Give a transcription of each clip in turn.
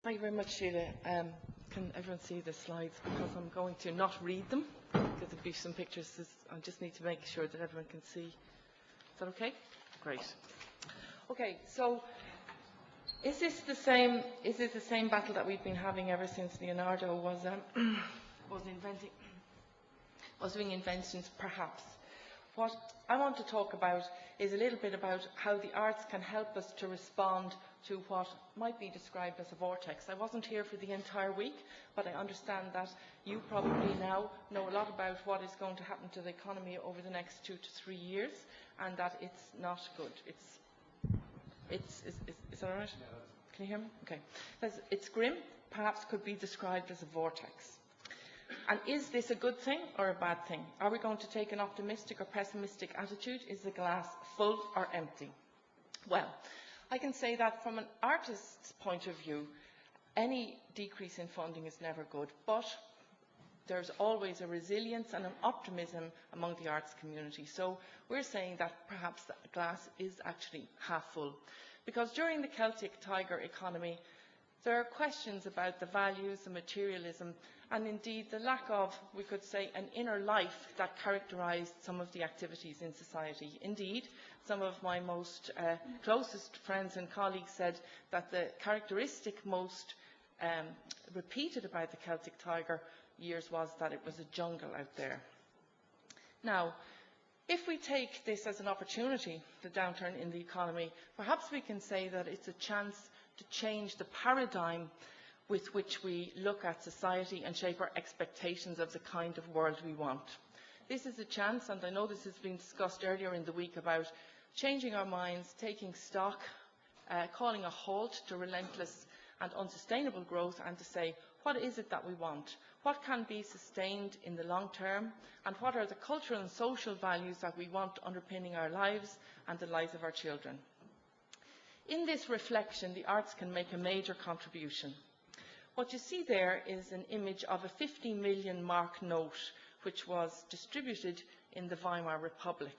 Thank you very much, Sheila. Can everyone see the slides? Because I'm going to not read them, because there'll be some pictures. I just need to make sure that everyone can see. Is that okay? Great. Okay, so is this the same battle that we've been having ever since Leonardo was doing inventions? Perhaps. What I want to talk about is a little bit about how the arts can help us to respond to what might be described as a vortex. I wasn't here for the entire week, but I understand that you probably now know a lot about what is going to happen to the economy over the next 2 to 3 years, and that it's not good. Is that all right? Can you hear me? Okay. It's grim, perhaps could be described as a vortex. And is this a good thing or a bad thing? Are we going to take an optimistic or pessimistic attitude? Is the glass full or empty? Well, I can say that from an artist's point of view, any decrease in funding is never good, but there's always a resilience and an optimism among the arts community. So we're saying that perhaps the glass is actually half full. Because during the Celtic Tiger economy, there are questions about the values, the materialism, and indeed the lack of, we could say, an inner life that characterised some of the activities in society. Indeed, some of my most closest friends and colleagues said that the characteristic most repeated about the Celtic Tiger years was that it was a jungle out there. Now, if we take this as an opportunity, the downturn in the economy, perhaps we can say that it's a chance to change the paradigm with which we look at society and shape our expectations of the kind of world we want. This is a chance, and I know this has been discussed earlier in the week, about changing our minds, taking stock, calling a halt to relentless and unsustainable growth, and to say, what is it that we want? What can be sustained in the long term? And what are the cultural and social values that we want underpinning our lives and the lives of our children? In this reflection, the arts can make a major contribution. What you see there is an image of a 50 million mark note which was distributed in the Weimar Republic.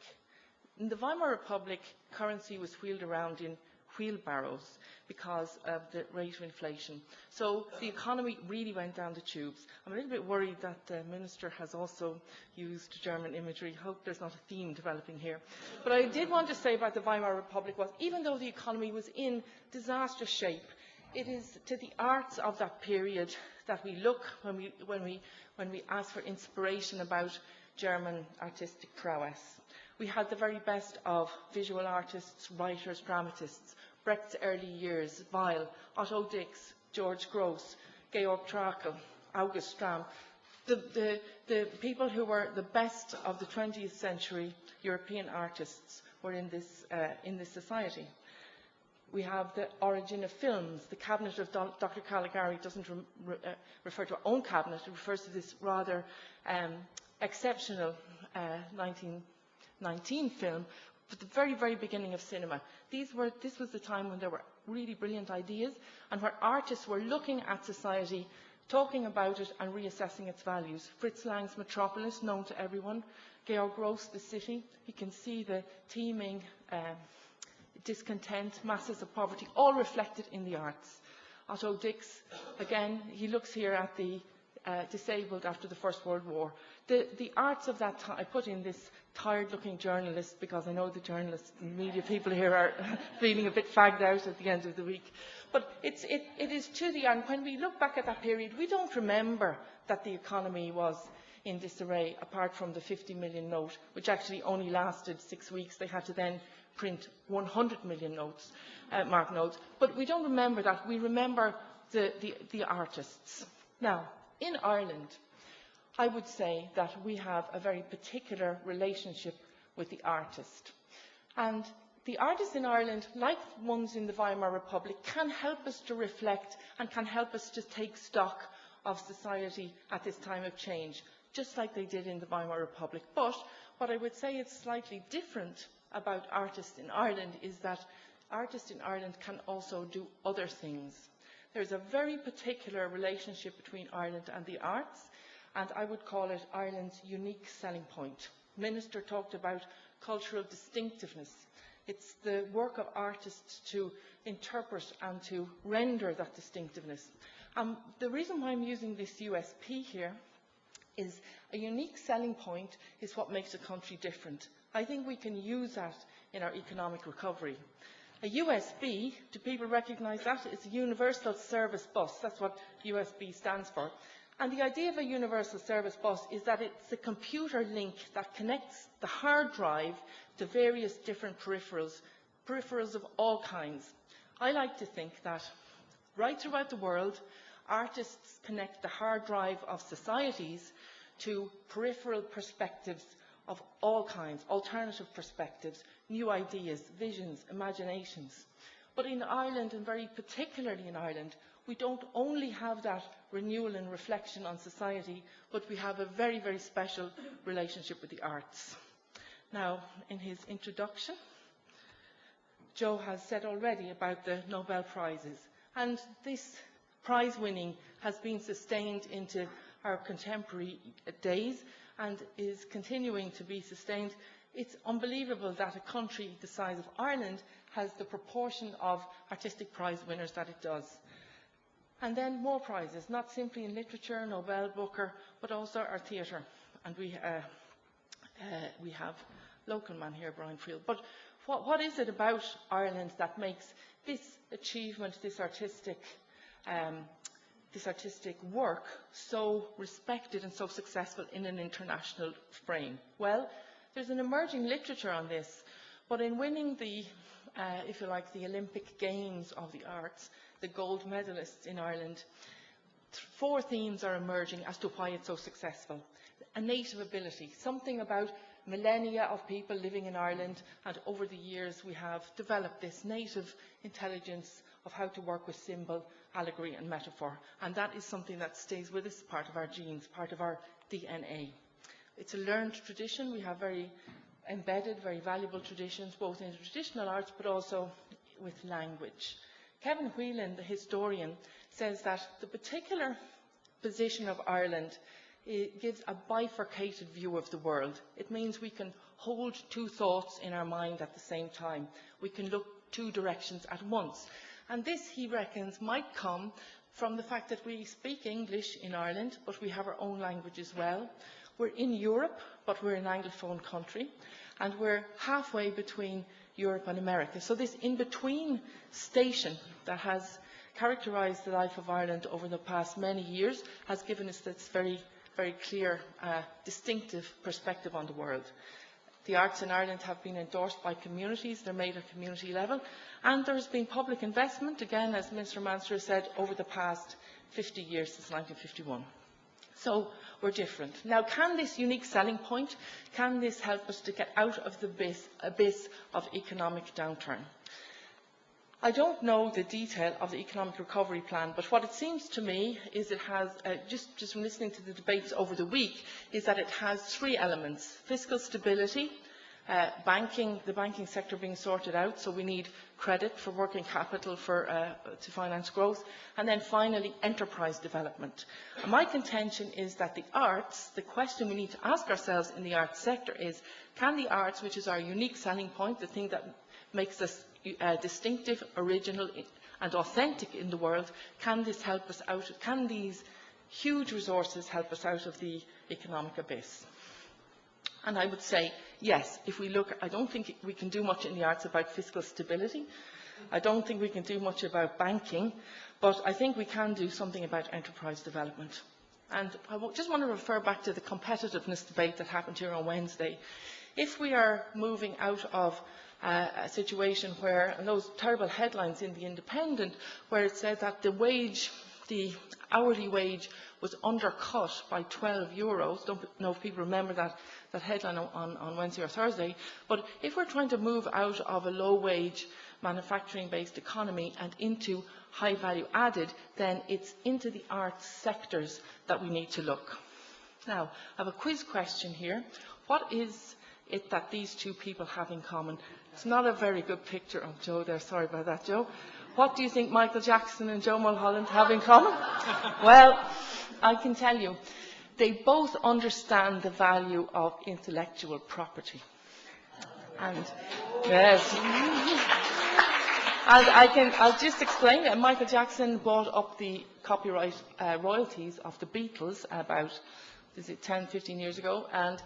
In the Weimar Republic, currency was wheeled around in wheelbarrows because of the rate of inflation. So the economy really went down the tubes. I'm a little bit worried that the Minister has also used German imagery. Hope there's not a theme developing here. But I did want to say about the Weimar Republic was, even though the economy was in disastrous shape, it is to the arts of that period that we look when we ask for inspiration about German artistic prowess. We had the very best of visual artists, writers, dramatists, Brecht's early years, Weil, Otto Dix, George Grosz, Georg Trakl, August Strahm, the people who were the best of the 20th century European artists were in this society. We have the origin of films. The cabinet of Dr. Caligari doesn't refer to our own cabinet. It refers to this rather exceptional 1919 film, but the very, very beginning of cinema. This was the time when there were really brilliant ideas and where artists were looking at society, talking about it and reassessing its values. Fritz Lang's Metropolis, known to everyone. Georg Grosz, The City. You can see the teeming discontent, masses of poverty, all reflected in the arts. Otto Dix, again, he looks here at the disabled after the First World War. The arts of that time, I put in this tired-looking journalist because I know the journalists and media people here are feeling a bit fagged out at the end of the week. But it is to the end, when we look back at that period, we don't remember that the economy was in disarray, apart from the 50 million note, which actually only lasted 6 weeks. They had to then print 100 million mark notes. But we don't remember that. We remember the artists. Now, in Ireland, I would say that we have a very particular relationship with the artist. And the artists in Ireland, like ones in the Weimar Republic, can help us to reflect and can help us to take stock of society at this time of change, just like they did in the Weimar Republic. But what I would say is slightly different about artists in Ireland is that artists in Ireland can also do other things. There's a very particular relationship between Ireland and the arts, and I would call it Ireland's unique selling point. The Minister talked about cultural distinctiveness. It's the work of artists to interpret and to render that distinctiveness. The reason why I'm using this USP here is a unique selling point is what makes a country different. I think we can use that in our economic recovery. A USB, do people recognise that? It's a Universal Service Bus. That's what USB stands for. And the idea of a Universal Service Bus is that it's a computer link that connects the hard drive to various different peripherals of all kinds. I like to think that right throughout the world, artists connect the hard drive of societies to peripheral perspectives of all kinds, alternative perspectives, new ideas, visions, imaginations. But in Ireland, and very particularly in Ireland, we don't only have that renewal and reflection on society, but we have a very, very special relationship with the arts. Now, in his introduction, Joe has said already about the Nobel Prizes, and this prize winning has been sustained into our contemporary days and is continuing to be sustained. It's unbelievable that a country the size of Ireland has the proportion of artistic prize winners that it does. And then more prizes, not simply in literature, Nobel, Booker, but also our theatre. And we have local man here, Brian Friel. But what is it about Ireland that makes this achievement, this artistic work so respected and so successful in an international frame? Well, there's an emerging literature on this, but in winning the, if you like, the Olympic Games of the arts, the gold medalists in Ireland, 4 themes are emerging as to why it's so successful. A native ability, something about millennia of people living in Ireland, and over the years we have developed this native intelligence of how to work with symbol, allegory and metaphor. And that is something that stays with us, part of our genes, part of our DNA. It's a learned tradition. We have very embedded, very valuable traditions, both in traditional arts but also with language. Kevin Whelan, the historian, says that the particular position of Ireland gives a bifurcated view of the world. It means we can hold 2 thoughts in our mind at the same time. We can look 2 directions at once. And this, he reckons, might come from the fact that we speak English in Ireland, but we have our own language as well. We're in Europe, but we're an Anglophone country, and we're halfway between Europe and America. So this in-between station that has characterised the life of Ireland over the past many years has given us this very, very clear, distinctive perspective on the world. The arts in Ireland have been endorsed by communities. They're made at community level. And there has been public investment, again, as Minister Manser said, over the past 50 years, since 1951. So we're different. Now, can this unique selling point, can this help us to get out of the abyss of economic downturn? I don't know the detail of the economic recovery plan, but what it seems to me is it has, just from listening to the debates over the week, is that it has 3 elements: fiscal stability, the banking sector being sorted out, so we need credit for working capital to finance growth, and then finally enterprise development. And my contention is that the arts, the question we need to ask ourselves in the arts sector is, can the arts, which is our unique selling point, the thing that makes us distinctive, original and authentic in the world, can this help us out? Can these huge resources help us out of the economic abyss? And I would say, yes, if we look, I don't think we can do much in the arts about fiscal stability. I don't think we can do much about banking, but I think we can do something about enterprise development. And I just want to refer back to the competitiveness debate that happened here on Wednesday. If we are moving out of a situation where, and those terrible headlines in The Independent, where it said that the hourly wage was undercut by €12. Don't know if people remember that headline on Wednesday or Thursday. But if we're trying to move out of a low-wage, manufacturing-based economy and into high value added, then it's into the arts sectors that we need to look. Now, I have a quiz question here. What is it that these 2 people have in common? It's not a very good picture of Joe there. Sorry about that, Joe. What do you think Michael Jackson and Joe Mulholland have in common? Well, I can tell you, they both understand the value of intellectual property. And yes. And I'll just explain that Michael Jackson bought up the copyright royalties of the Beatles about, 10, 15 years ago, and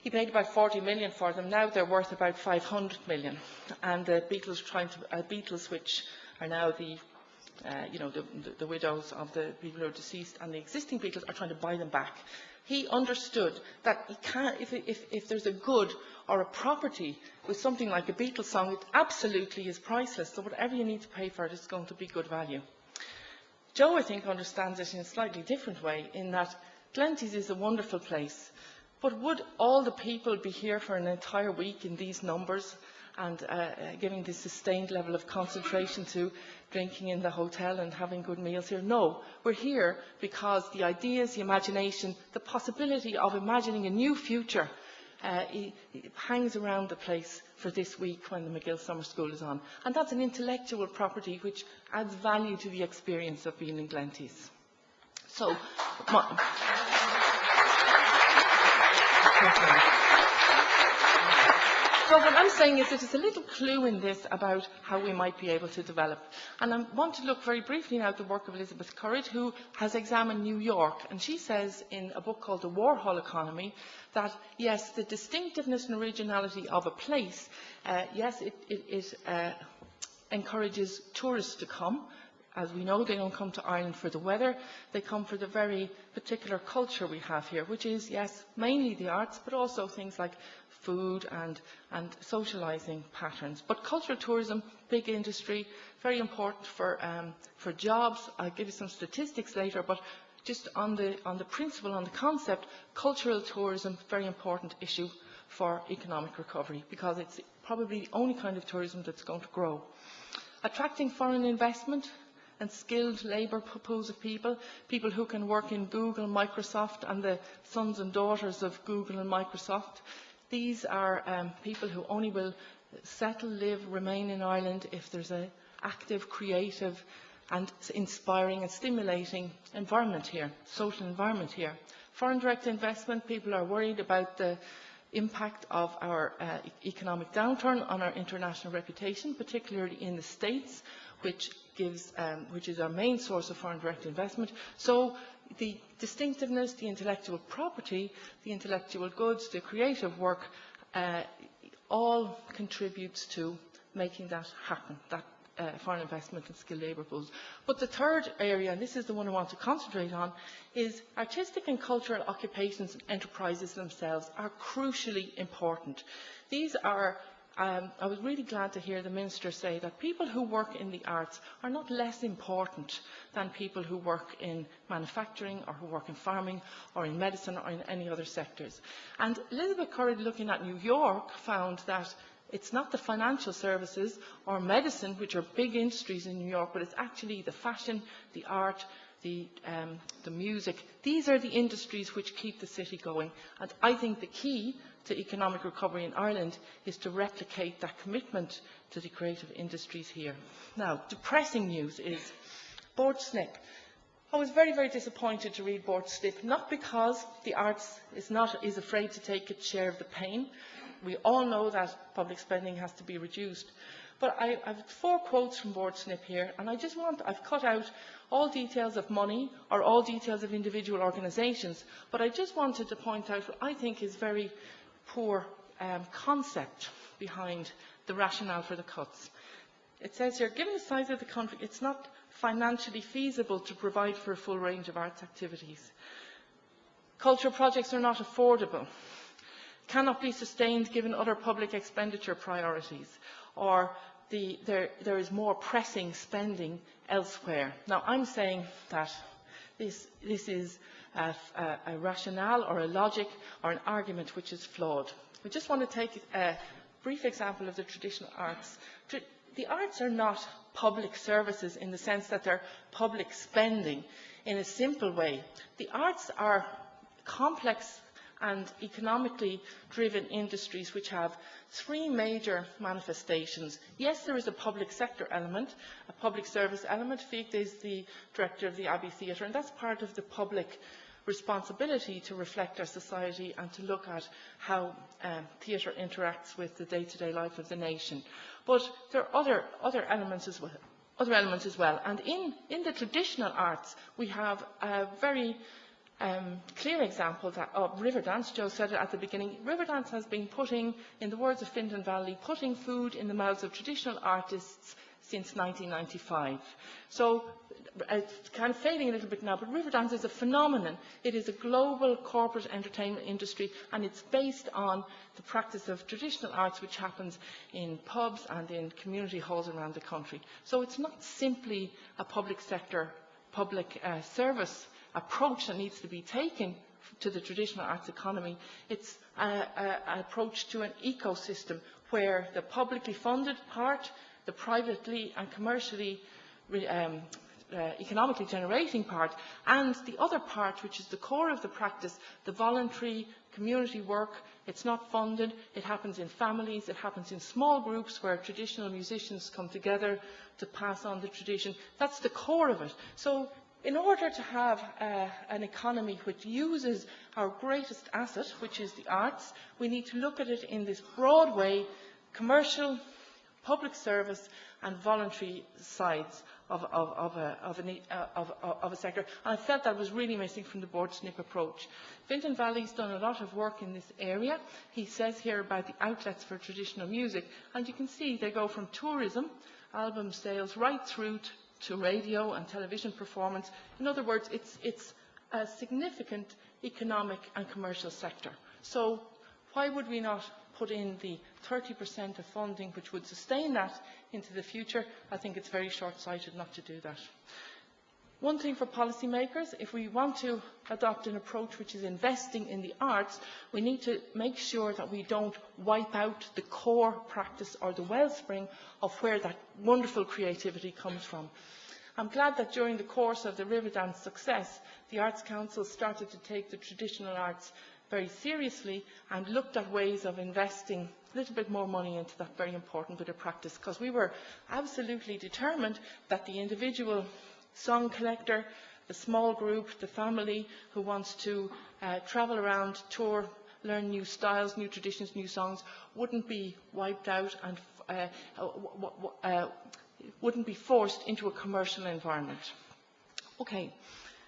he paid about 40 million for them. Now they're worth about 500 million. And the Beatles, which are now the widows of the people who are deceased, and the existing Beatles are trying to buy them back. He understood that he can't, if there's a good or a property with something like a Beatles song, it absolutely is priceless. So whatever you need to pay for it is going to be good value. Joe, I think, understands it in a slightly different way, in that Glenties is a wonderful place. But would all the people be here for an entire week in these numbers and giving this sustained level of concentration to drinking in the hotel and having good meals here? No, we're here because the ideas, the imagination, the possibility of imagining a new future it hangs around the place for this week when the McGill Summer School is on. And that's an intellectual property which adds value to the experience of being in Glenties. So, so what I'm saying is that there's a little clue in this about how we might be able to develop. And I want to look very briefly now at the work of Elizabeth Currid, who has examined New York. And she says in a book called The Warhol Economy that, yes, the distinctiveness and originality of a place, yes, it encourages tourists to come. As we know, they don't come to Ireland for the weather, they come for the very particular culture we have here, which is, yes, mainly the arts, but also things like food and socialising patterns. But cultural tourism, big industry, very important for jobs. I'll give you some statistics later, but just on the principle, on the concept, cultural tourism, very important issue for economic recovery, because it's probably the only kind of tourism that's going to grow. Attracting foreign investment and skilled labour pools of people who can work in Google, Microsoft, and the sons and daughters of Google and Microsoft. These are people who only will settle, live, remain in Ireland if there's an active, creative and inspiring and stimulating environment here, social environment here. Foreign direct investment, people are worried about the impact of our economic downturn on our international reputation, particularly in the States, which is our main source of foreign direct investment. So the distinctiveness, the intellectual property, the intellectual goods, the creative work, all contributes to making that happen, that foreign investment and skilled labour pools. But the third area, and this is the one I want to concentrate on, is artistic and cultural occupations and enterprises themselves are crucially important. These are I was really glad to hear the Minister say that people who work in the arts are not less important than people who work in manufacturing or who work in farming or in medicine or in any other sectors. And Elizabeth Currid, looking at New York, found that it's not the financial services or medicine, which are big industries in New York, but it's actually the fashion, the art, the music. These are the industries which keep the city going. And I think the key to economic recovery in Ireland is to replicate that commitment to the creative industries here. Now, depressing news is Board Snip. I was very, very disappointed to read Board Snip, not because the arts is afraid to take its share of the pain. We all know that public spending has to be reduced. But I have 4 quotes from Board Snip here, and I've cut out all details of money or all details of individual organisations, but I just wanted to point out what I think is very poor concept behind the rationale for the cuts. It says here, given the size of the country, it's not financially feasible to provide for a full range of arts activities. Cultural projects are not affordable, cannot be sustained given other public expenditure priorities, or there is more pressing spending elsewhere. Now, I'm saying that this is a rationale or a logic or an argument which is flawed. I just want to take a brief example of the traditional arts. The arts are not public services in the sense that they're public spending in a simple way. The arts are complex and economically driven industries which have 3 major manifestations. Yes, there is a public sector element, a public service element. Fiach is the director of the Abbey Theatre, and that's part of the public responsibility to reflect our society and to look at how theatre interacts with the day-to-day life of the nation. But there are other elements as well. And in the traditional arts, we have a very clear example of Riverdance. Joe said it at the beginning. Riverdance has been putting, in the words of Fintan Valley, putting food in the mouths of traditional artists since 1995. So it's kind of fading a little bit now, but Riverdance is a phenomenon. It is a global corporate entertainment industry, and it's based on the practice of traditional arts, which happens in pubs and in community halls around the country. So it's not simply a public sector, public service approach that needs to be taken to the traditional arts economy. It's an approach to an ecosystem where the publicly funded part, the privately and commercially economically generating part, and the other part, which is the core of the practice, the voluntary community work. It's not funded. It happens in families. It happens in small groups where traditional musicians come together to pass on the tradition. That's the core of it. So in order to have an economy which uses our greatest asset, which is the arts, we need to look at it in this broad way: commercial, public service and voluntary sides of a sector. And I felt that was really missing from the board SNP approach. Fintan Valley's done a lot of work in this area. He says here about the outlets for traditional music, and you can see they go from tourism, album sales, right through to radio and television performance. In other words, it's a significant economic and commercial sector. So why would we not put in the 30% of funding which would sustain that into the future? I think it's very short-sighted not to do that. One thing for policymakers: if we want to adopt an approach which is investing in the arts, we need to make sure that we don't wipe out the core practice or the wellspring of where that wonderful creativity comes from. I'm glad that during the course of the Riverdance success, the Arts Council started to take the traditional arts very seriously and looked at ways of investing a little bit more money into that very important bit of practice, because we were absolutely determined that the individual song collector, the small group, the family who wants to travel around, tour, learn new styles, new traditions, new songs, wouldn't be wiped out and wouldn't be forced into a commercial environment. Okay.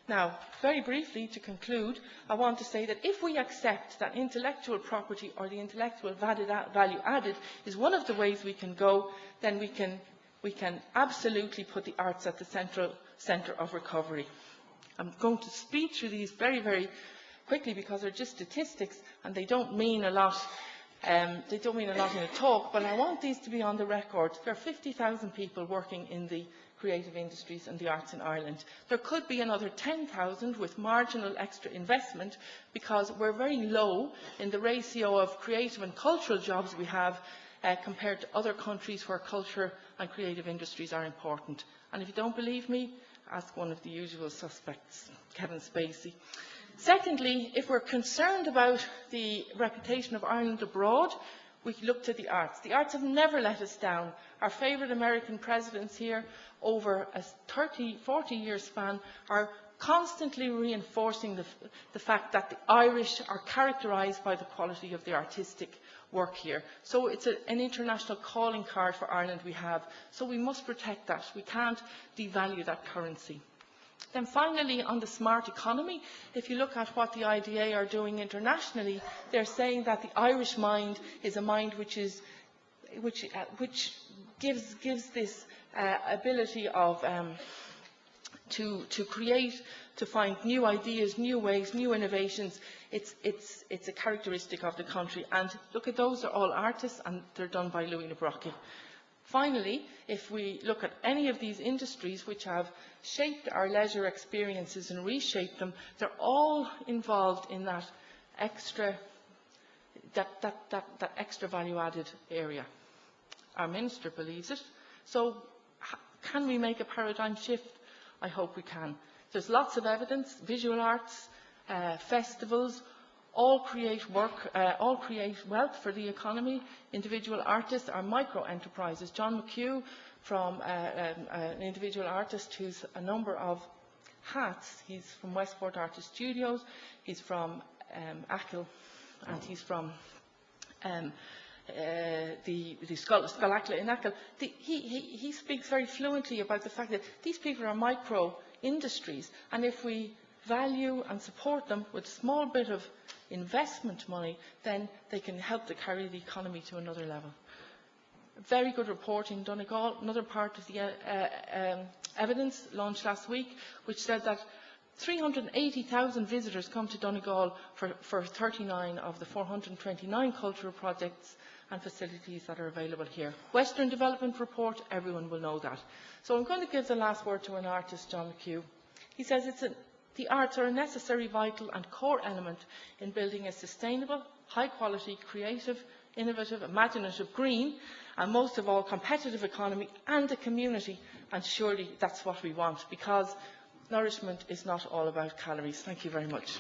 Now, very briefly, to conclude, I want to say that if we accept that intellectual property or the intellectual value added is one of the ways we can go, then we can absolutely put the arts at the centre of recovery. I'm going to speed through these very, very quickly because they're just statistics and they don't mean a lot. They don't mean a lot in a talk, but I want these to be on the record. There are 50,000 people working in the creative industries and the arts in Ireland. There could be another 10,000 with marginal extra investment, because we're very low in the ratio of creative and cultural jobs we have compared to other countries where culture and creative industries are important. And if you don't believe me, ask one of the usual suspects, Kevin Spacey. Secondly, if we're concerned about the reputation of Ireland abroad, we look to the arts. The arts have never let us down. Our favourite American presidents here, over a 30-40-year span, are constantly reinforcing the fact that the Irish are characterised by the quality of the artistic work here. So it's an international calling card for Ireland we have. So we must protect that. We can't devalue that currency. Then finally, on the smart economy, if you look at what the IDA are doing internationally, they're saying that the Irish mind is a mind which gives this ability of to create, to find new ideas, new ways, new innovations. It's a characteristic of the country. And look at those, they're all artists, and they're done by Louis Le Brochet. Finally, if we look at any of these industries which have shaped our leisure experiences and reshaped them, they're all involved in that extra value-added area. Our minister believes it. So can we make a paradigm shift? I hope we can. There's lots of evidence. Visual arts, festivals, all create work, all create wealth for the economy. Individual artists are micro-enterprises. John McHugh, from an individual artist who's a number of hats. He's from Westport Artist Studios, he's from Achill, and he's from the Scollachla in Achill. He speaks very fluently about the fact that these people are micro industries, and if we value and support them with a small bit of investment money, then they can help to carry the economy to another level. Very good report in Donegal, another part of the evidence launched last week, which said that 380,000 visitors come to Donegal for 39 of the 429 cultural projects and facilities that are available here. Western Development Report, everyone will know that. So I'm going to give the last word to an artist, John McHugh. He says the arts are a necessary, vital and core element in building a sustainable, high-quality, creative, innovative, imaginative, green and most of all competitive economy and a community, and surely that's what we want, because nourishment is not all about calories. Thank you very much.